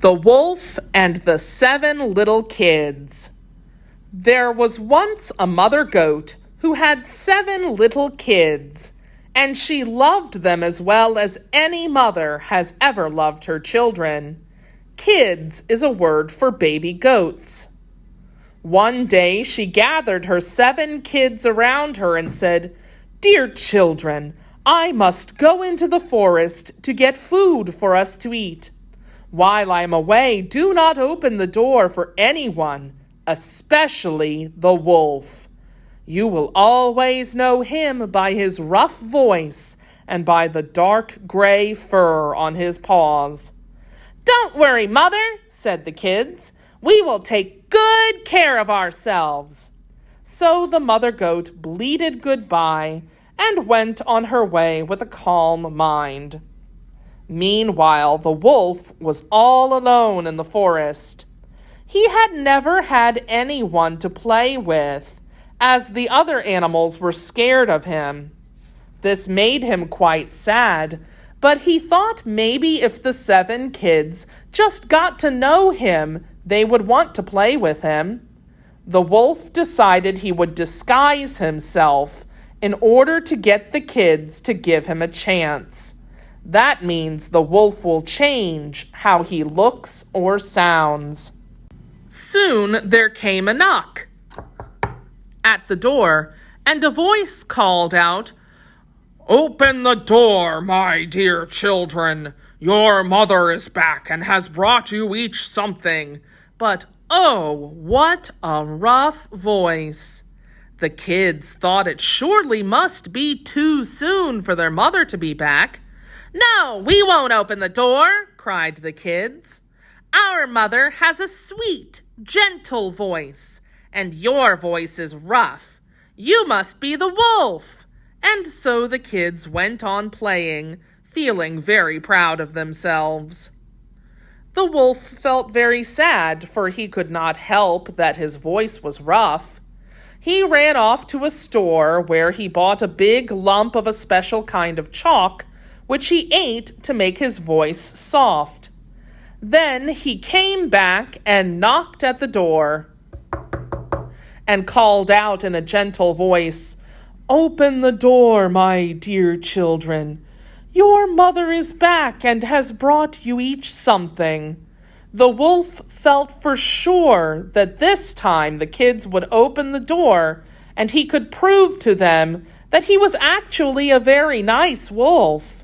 The Wolf and the 7 Little Kids. There was once a mother goat who had 7 little kids, and she loved them as well as any mother has ever loved her children. Kids is a word for baby goats. One day she gathered her 7 kids around her and said, "Dear children, I must go into the forest to get food for us to eat. While I am away, do not open the door for anyone, especially the wolf. You will always know him by his rough voice and by the dark gray fur on his paws." "Don't worry, Mother," said the kids. "We will take good care of ourselves." So the mother goat bleated goodbye and went on her way with a calm mind. Meanwhile, the wolf was all alone in the forest. He had never had anyone to play with, as the other animals were scared of him. This made him quite sad, but he thought maybe if the 7 kids just got to know him, they would want to play with him. The wolf decided he would disguise himself in order to get the kids to give him a chance. That means the wolf will change how he looks or sounds. Soon there came a knock at the door, and a voice called out, "Open the door, my dear children. Your mother is back and has brought you each something." But oh, what a rough voice. The kids thought it surely must be too soon for their mother to be back. "No, we won't open the door," cried the kids. "Our mother has a sweet, gentle voice, and your voice is rough. You must be the wolf." And so the kids went on playing, feeling very proud of themselves. The wolf felt very sad, for he could not help that his voice was rough. He ran off to a store where he bought a big lump of a special kind of chalk, which he ate to make his voice soft. Then he came back and knocked at the door and called out in a gentle voice, "Open the door, my dear children. Your mother is back and has brought you each something." The wolf felt for sure that this time the kids would open the door and he could prove to them that he was actually a very nice wolf.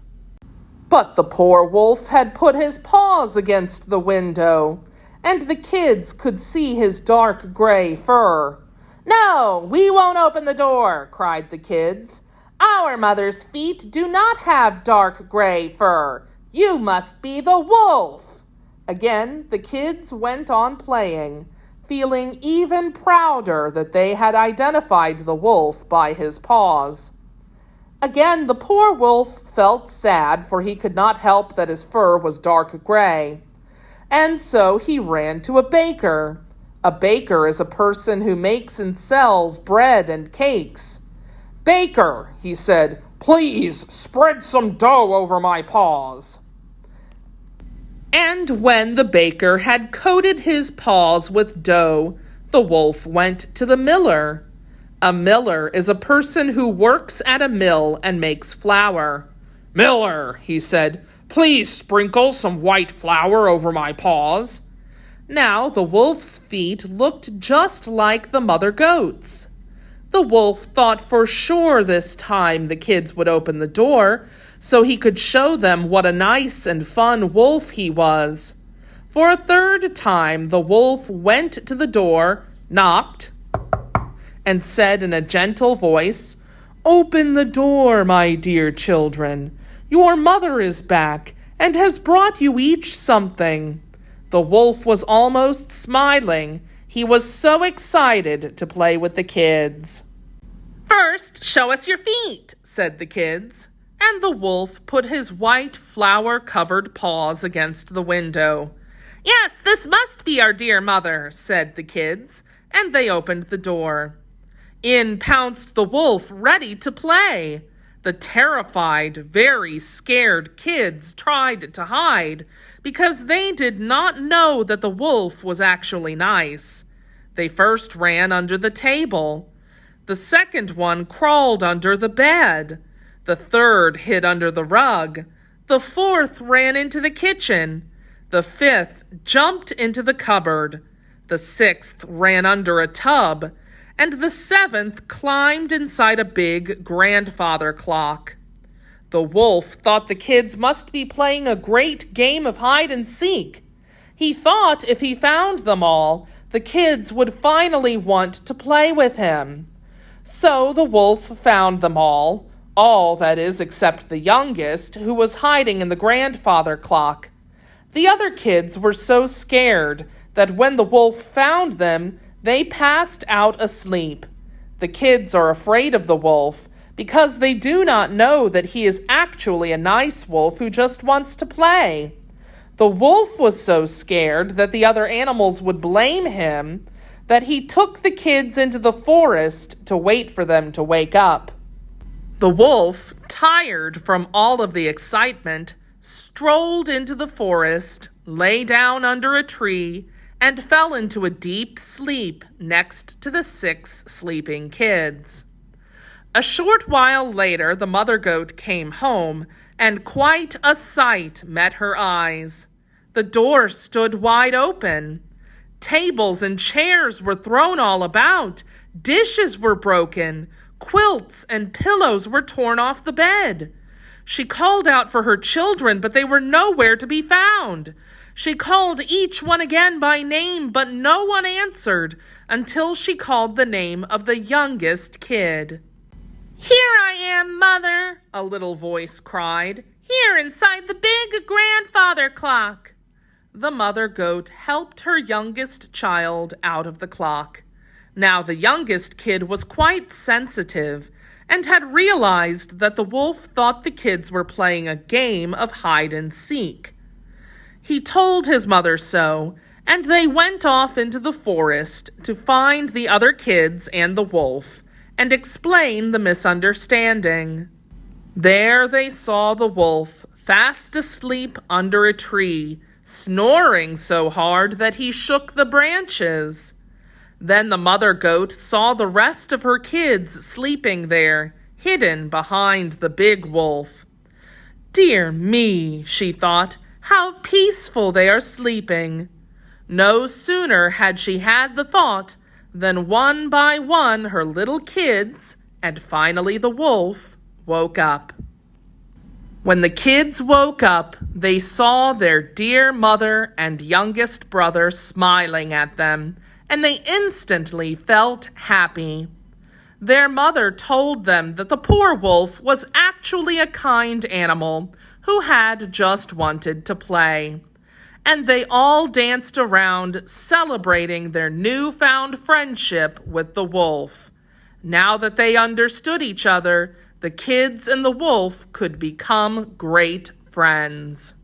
But the poor wolf had put his paws against the window, and the kids could see his dark gray fur. "No, we won't open the door," cried the kids. "Our mother's feet do not have dark gray fur. You must be the wolf." Again, the kids went on playing, feeling even prouder that they had identified the wolf by his paws. Again, the poor wolf felt sad, for he could not help that his fur was dark gray. And so he ran to a baker. A baker is a person who makes and sells bread and cakes. "Baker," he said, "please spread some dough over my paws." And when the baker had coated his paws with dough, the wolf went to the miller. A miller is a person who works at a mill and makes flour. "Miller," he said, "please sprinkle some white flour over my paws." Now the wolf's feet looked just like the mother goat's. The wolf thought for sure this time the kids would open the door, so he could show them what a nice and fun wolf he was. For a third time, the wolf went to the door, knocked, and said in a gentle voice, "Open the door, my dear children. Your mother is back and has brought you each something." The wolf was almost smiling. He was so excited to play with the kids. "First, show us your feet," said the kids. And the wolf put his white flour-covered paws against the window. "Yes, this must be our dear mother," said the kids, and they opened the door. In pounced the wolf, ready to play. The terrified, very scared kids tried to hide because they did not know that the wolf was actually nice. They first ran under the table. The second one crawled under the bed. The third hid under the rug. The fourth ran into the kitchen. The fifth jumped into the cupboard. The sixth ran under a tub. And the seventh climbed inside a big grandfather clock. The wolf thought the kids must be playing a great game of hide and seek. He thought if he found them all, the kids would finally want to play with him. So the wolf found them all that is except the youngest, who was hiding in the grandfather clock. The other kids were so scared that when the wolf found them, they passed out asleep. The kids are afraid of the wolf because they do not know that he is actually a nice wolf who just wants to play. The wolf was so scared that the other animals would blame him that he took the kids into the forest to wait for them to wake up. The wolf, tired from all of the excitement, strolled into the forest, lay down under a tree, and fell into a deep sleep next to the 6 sleeping kids. A short while later, the mother goat came home, and quite a sight met her eyes. The door stood wide open. Tables and chairs were thrown all about. Dishes were broken. Quilts and pillows were torn off the bed. She called out for her children, but they were nowhere to be found. She called each one again by name, but no one answered until she called the name of the youngest kid. "Here I am, Mother," a little voice cried. "Here inside the big grandfather clock." The mother goat helped her youngest child out of the clock. Now the youngest kid was quite sensitive and had realized that the wolf thought the kids were playing a game of hide and seek. He told his mother so, and they went off into the forest to find the other kids and the wolf and explain the misunderstanding. There they saw the wolf fast asleep under a tree, snoring so hard that he shook the branches. Then the mother goat saw the rest of her kids sleeping there, hidden behind the big wolf. "Dear me," she thought, "how peaceful they are sleeping." No sooner had she had the thought than one by one her little kids, and finally the wolf, woke up. When the kids woke up, they saw their dear mother and youngest brother smiling at them, and they instantly felt happy. Their mother told them that the poor wolf was actually a kind animal who had just wanted to play. And they all danced around celebrating their newfound friendship with the wolf. Now that they understood each other, the kids and the wolf could become great friends.